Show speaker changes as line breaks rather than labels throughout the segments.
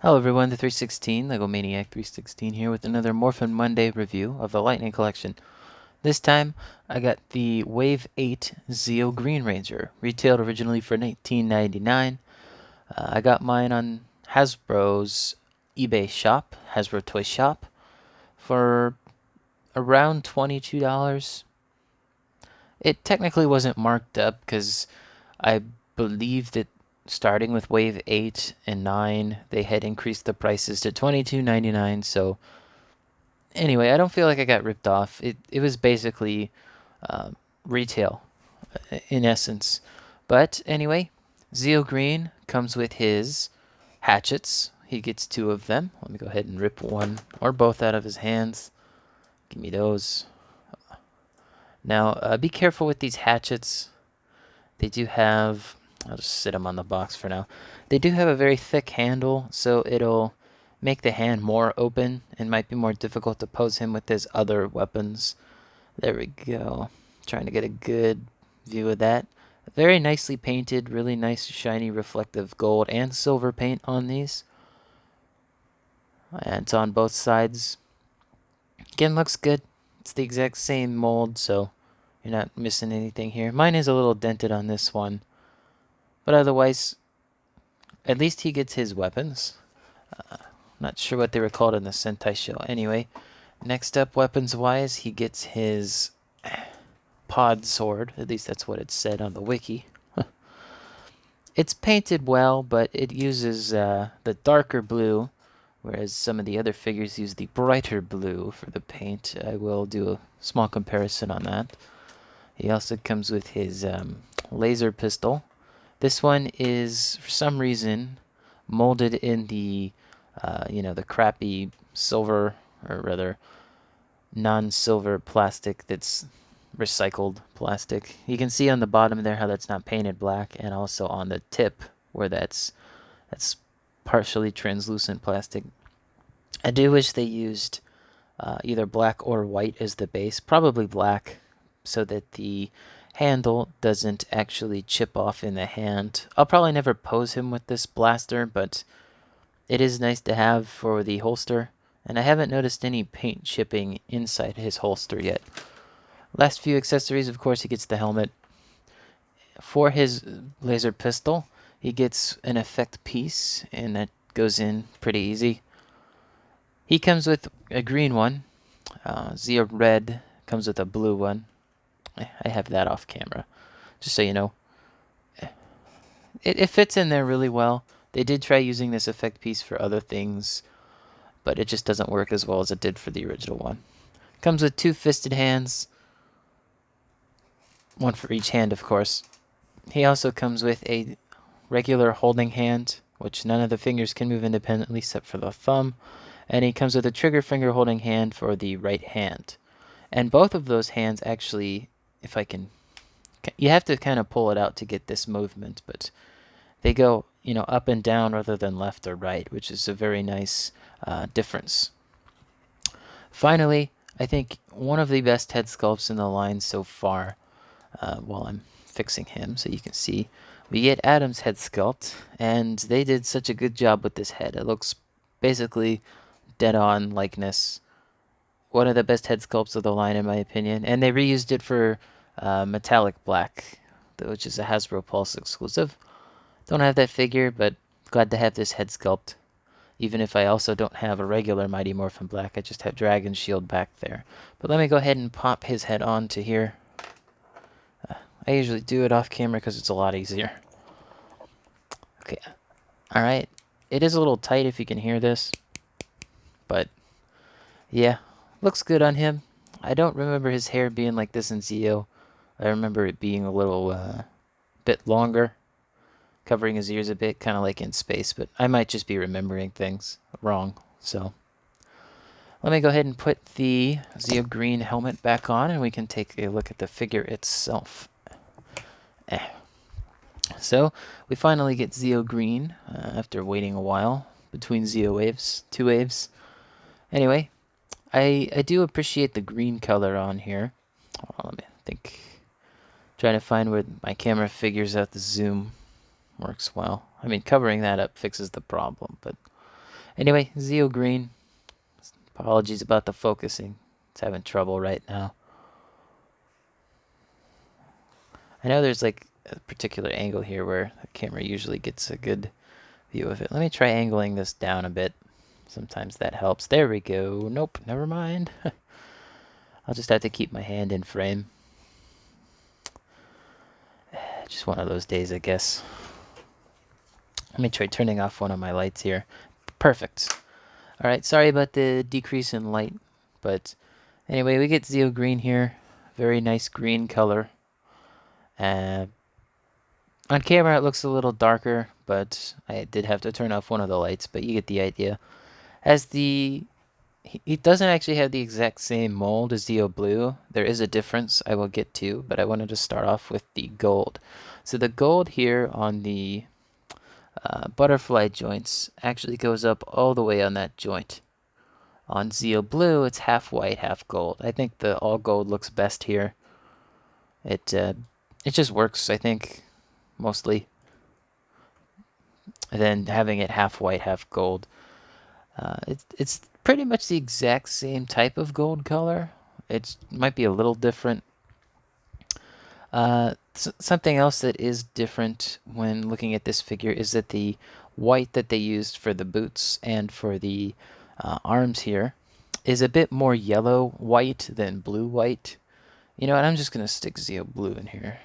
Hello everyone, the 316, LEGO Maniac 316 here with another Morphin Monday review of the Lightning Collection. This time, I got the Wave 8 Zeo Green Ranger, retailed originally for $19.99. I got mine on Hasbro's eBay shop, Hasbro Toy Shop, for around $22. It technically wasn't marked up because I believe that starting with Wave 8 and 9, they had increased the prices to $22.99. So anyway, I don't feel like I got ripped off. It was basically uh, retail in essence. But anyway, Zeo Green comes with his hatchets. He gets two of them. Let me go ahead and rip one or both out of his hands. Give me those. Now, be careful with these hatchets. They do have, I'll just sit them on the box for now. They do have a very thick handle, so it'll make the hand more open and might be more difficult to pose him with his other weapons. There we go. Trying to get a good view of that. Very nicely painted, really nice shiny reflective gold and silver paint on these. And it's on both sides. Again, looks good. It's the exact same mold, so you're not missing anything here. Mine is a little dented on this one. But otherwise, at least he gets his weapons. Not sure what they were called in the Sentai show. Anyway, next up, weapons-wise, he gets his pod sword. At least that's what it said on the wiki. It's painted well, but it uses the darker blue, whereas some of the other figures use the brighter blue for the paint. I will do a small comparison on that. He also comes with his laser pistol. This one is, for some reason, molded in the, the crappy silver, or rather, non-silver plastic that's recycled plastic. You can see on the bottom there how that's not painted black, and also on the tip where that's partially translucent plastic. I do wish they used either black or white as the base, probably black, so that the handle doesn't actually chip off in the hand. I'll probably never pose him with this blaster, but it is nice to have for the holster, and I haven't noticed any paint chipping inside his holster yet. Last few accessories, of course, he gets the helmet. For his laser pistol, he gets an effect piece, and that goes in pretty easy. He comes with a green one. Zeo Red comes with a blue one. I have that off camera, just so you know. It fits in there really well. They did try using this effect piece for other things, but it just doesn't work as well as it did for the original one. Comes with two fisted hands, one for each hand, of course. He also comes with a regular holding hand, which none of the fingers can move independently except for the thumb, and he comes with a trigger finger holding hand for the right hand. And both of those hands actually, if I can, you have to kind of pull it out to get this movement, but they go, up and down rather than left or right, which is a very nice difference. Finally, I think one of the best head sculpts in the line so far, while I'm fixing him so you can see, we get Adam's head sculpt, and they did such a good job with this head. It looks basically dead-on likeness. One of the best head sculpts of the line, in my opinion, and they reused it for metallic black, which is a Hasbro Pulse exclusive. Don't have that figure, but glad to have this head sculpt. Even if I also don't have a regular Mighty Morphin Black, I just have Dragon Shield back there. But let me go ahead and pop his head onto here. I usually do it off camera because it's a lot easier. Okay, alright. It is a little tight if you can hear this, but yeah, looks good on him. I don't remember his hair being like this in Zeo. I remember it being a little bit longer, covering his ears a bit, kind of like in space, but I might just be remembering things wrong. So let me go ahead and put the Zeo Green helmet back on, and we can take a look at the figure itself. So we finally get Zeo Green after waiting a while between Zeo waves, 2 waves. Anyway, I do appreciate the green color on here. Let me think. Trying to find where my camera figures out the zoom works well. I mean, covering that up fixes the problem, but Anyway, Zeo Green. Apologies about the focusing. It's having trouble right now. I know there's like a particular angle here where the camera usually gets a good view of it. Let me try angling this down a bit. Sometimes that helps. There we go. Nope, never mind. I'll just have to keep my hand in frame. Just one of those days, I guess. Let me try turning off one of my lights here. Perfect. Alright, sorry about the decrease in light. But anyway, we get Zeo Green here. Very nice green color. On camera, it looks a little darker, but I did have to turn off one of the lights, but you get the idea. He doesn't actually have the exact same mold as Zeo Blue. There is a difference I will get to, but I wanted to start off with the gold. So the gold here on the butterfly joints actually goes up all the way on that joint. On Zeo Blue, it's half white, half gold. I think the all gold looks best here. It just works, I think, mostly. And then having it half white, half gold. It's pretty much the exact same type of gold color. It might be a little different. Something else that is different when looking at this figure is that the white that they used for the boots and for the arms here is a bit more yellow white than blue white. You know what, I'm just going to stick Zeo Blue in here.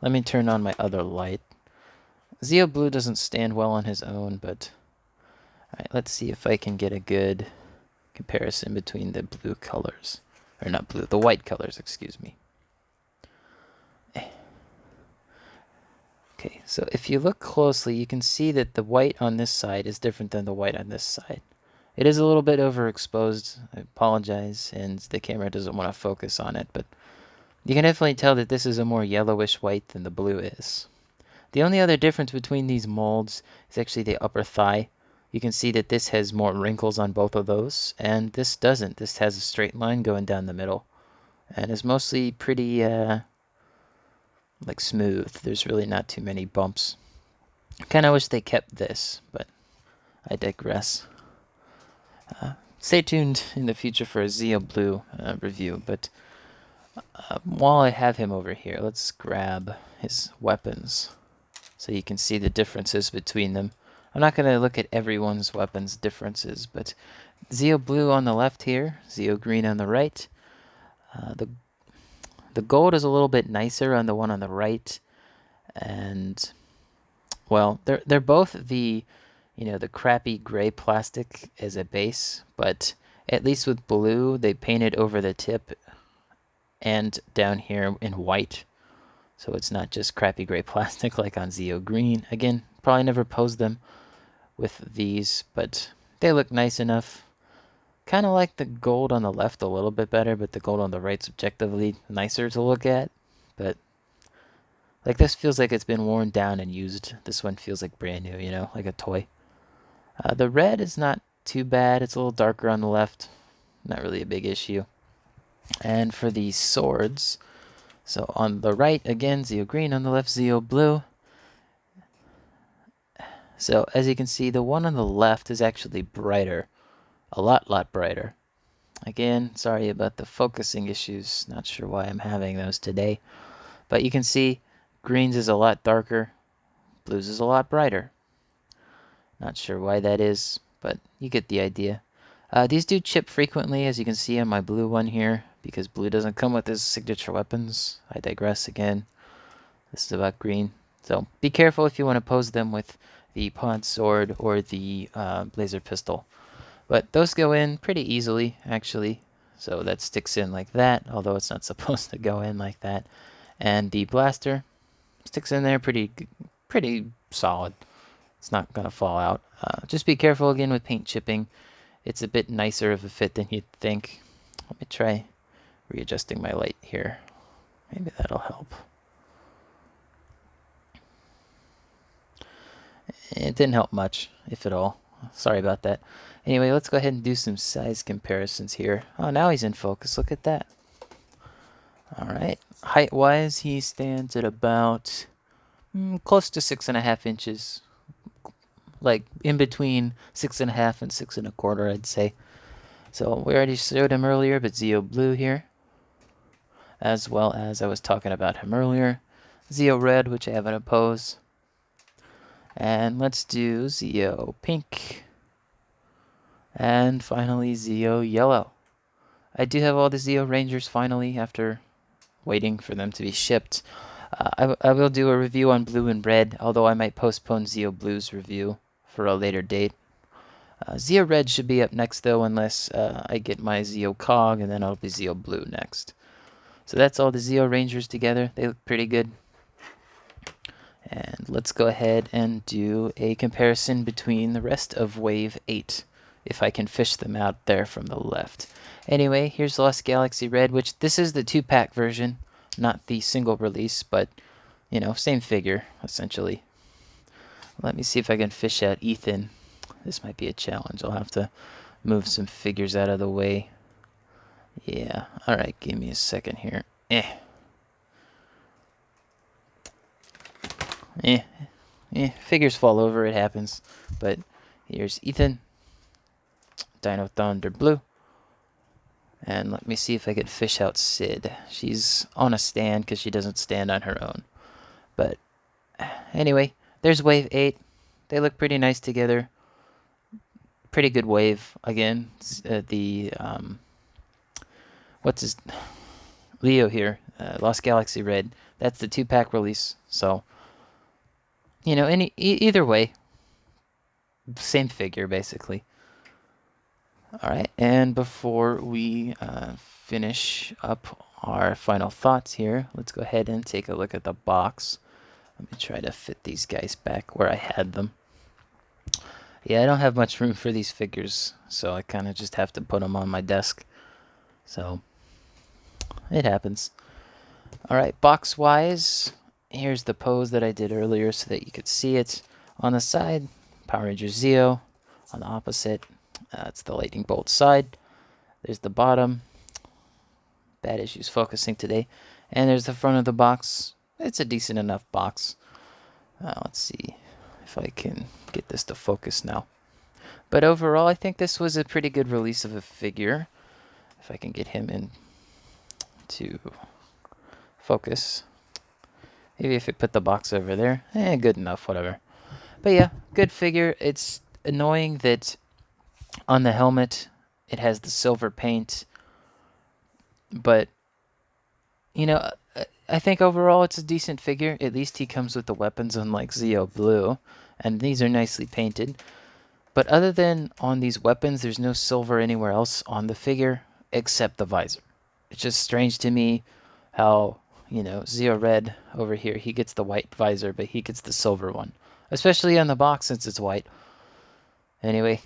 Let me turn on my other light. Zeo Blue doesn't stand well on his own, but alright, let's see if I can get a good comparison between the blue colors. Or not blue, the white colors, excuse me. Okay, so if you look closely, you can see that the white on this side is different than the white on this side. It is a little bit overexposed, I apologize, and the camera doesn't want to focus on it, but you can definitely tell that this is a more yellowish white than the blue is. The only other difference between these molds is actually the upper thigh. You can see that this has more wrinkles on both of those, and this doesn't. This has a straight line going down the middle, and is mostly pretty, like smooth. There's really not too many bumps. I kind of wish they kept this, but I digress. Stay tuned in the future for a Zeo Blue review, but while I have him over here, let's grab his weapons so you can see the differences between them. I'm not going to look at everyone's weapons differences, but Zeo Blue on the left here, Zeo Green on the right. The gold is a little bit nicer on the one on the right, and well, they're both the the crappy gray plastic as a base, but at least with blue they painted over the tip and down here in white, so it's not just crappy gray plastic like on Zeo Green. Again, probably never posed them with these, but they look nice enough. Kind of like the gold on the left a little bit better, but the gold on the right's objectively nicer to look at. But like this feels like it's been worn down and used. This one feels like brand new, like a toy. The red is not too bad. It's a little darker on the left. Not really a big issue. And for the swords, so on the right, again, Zeo Green. On the left, Zeo Blue. So as you can see, the one on the left is actually brighter. A lot brighter. Again, sorry about the focusing issues. Not sure why I'm having those today. But you can see greens is a lot darker. Blues is a lot brighter. Not sure why that is, but you get the idea. These do chip frequently, as you can see on my blue one here, because blue doesn't come with his signature weapons. I digress again. This is about green. So be careful if you want to pose them with the pod sword or the laser pistol. But those go in pretty easily, actually. So that sticks in like that, although it's not supposed to go in like that. And the blaster sticks in there pretty solid. It's not going to fall out. Just be careful again with paint chipping. It's a bit nicer of a fit than you'd think. Let me try readjusting my light here. Maybe that'll help. It didn't help much, if at all. Sorry about that. Anyway, let's go ahead and do some size comparisons here. Oh, now he's in focus. Look at that. Alright. Height-wise, he stands at about close to 6.5 inches. like in between 6.5 and 6.25, I'd say. So we already showed him earlier, but Zeo Blue here, as well as I was talking about him earlier. Zeo Red, which I have in a pose. And let's do Zeo Pink. And finally, Zeo Yellow. I do have all the Zeo Rangers finally after waiting for them to be shipped. I will do a review on Blue and Red, although I might postpone Zeo Blue's review for a later date. Zeo Red should be up next, though, unless I get my Zeo Cog, and then I'll be Zeo Blue next. So that's all the Zeo Rangers together. They look pretty good. And let's go ahead and do a comparison between the rest of Wave 8, if I can fish them out there from the left. Anyway, here's Lost Galaxy Red, which this is the 2-pack version, not the single release, but, you know, same figure, essentially. Let me see if I can fish out Ethan. This might be a challenge. I'll have to move some figures out of the way. Yeah, alright, give me a second here. Figures fall over, it happens. But here's Ethan. Dino Thunder Blue. And let me see if I could fish out Sid. She's on a stand because she doesn't stand on her own. But anyway, there's Wave 8. They look pretty nice together. Pretty good wave. Again, what's his... Leo here. Lost Galaxy Red. That's the 2-pack release. So, you know, either way, same figure, basically. Alright, and before we finish up our final thoughts here, let's go ahead and take a look at the box. Let me try to fit these guys back where I had them. Yeah, I don't have much room for these figures, so I kind of just have to put them on my desk. So, it happens. Alright, box-wise, here's the pose that I did earlier so that you could see it. On the side, Power Ranger Zeo. On the opposite, it's the Lightning Bolt side. There's the bottom. Bad issues focusing today. And there's the front of the box. It's a decent enough box. Let's see if I can get this to focus now. But overall, I think this was a pretty good release of a figure. If I can get him in to focus. Maybe if I put the box over there. Good enough, whatever. But yeah, good figure. It's annoying that on the helmet it has the silver paint. But, you know, I think overall it's a decent figure. At least he comes with the weapons unlike Zeo Blue. And these are nicely painted. But other than on these weapons, there's no silver anywhere else on the figure except the visor. It's just strange to me how, you know, Zeo Red over here, he gets the white visor, but he gets the silver one. Especially on the box since it's white. Anyway,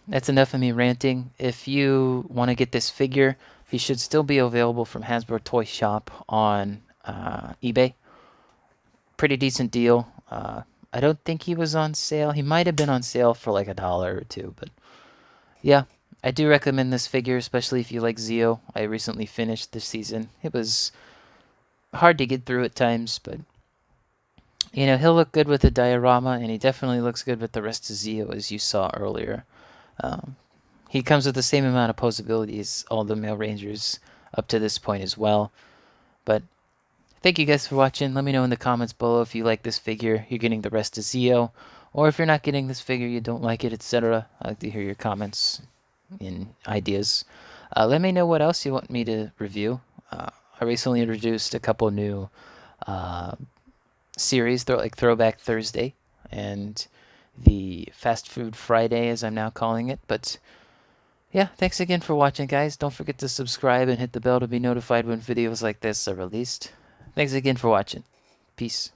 that's enough of me ranting. If you want to get this figure, he should still be available from Hasbro Toy Shop on eBay. Pretty decent deal. I don't think he was on sale. He might have been on sale for like $1 or $2, but yeah, I do recommend this figure, especially if you like Zeo. I recently finished this season. It was hard to get through at times, but you know, he'll look good with the diorama, and he definitely looks good with the rest of Zeo, as you saw earlier. He comes with the same amount of posability as all the male Rangers up to this point as well. But thank you guys for watching. Let me know in the comments below if you like this figure, you're getting the rest of Zeo, or if you're not getting this figure, you don't like it, etc. I'd like to hear your comments and ideas. Let me know what else you want me to review. I recently introduced a couple new series, like Throwback Thursday and the Fast Food Friday, as I'm now calling it. But yeah, thanks again for watching, guys. Don't forget to subscribe and hit the bell to be notified when videos like this are released. Thanks again for watching. Peace.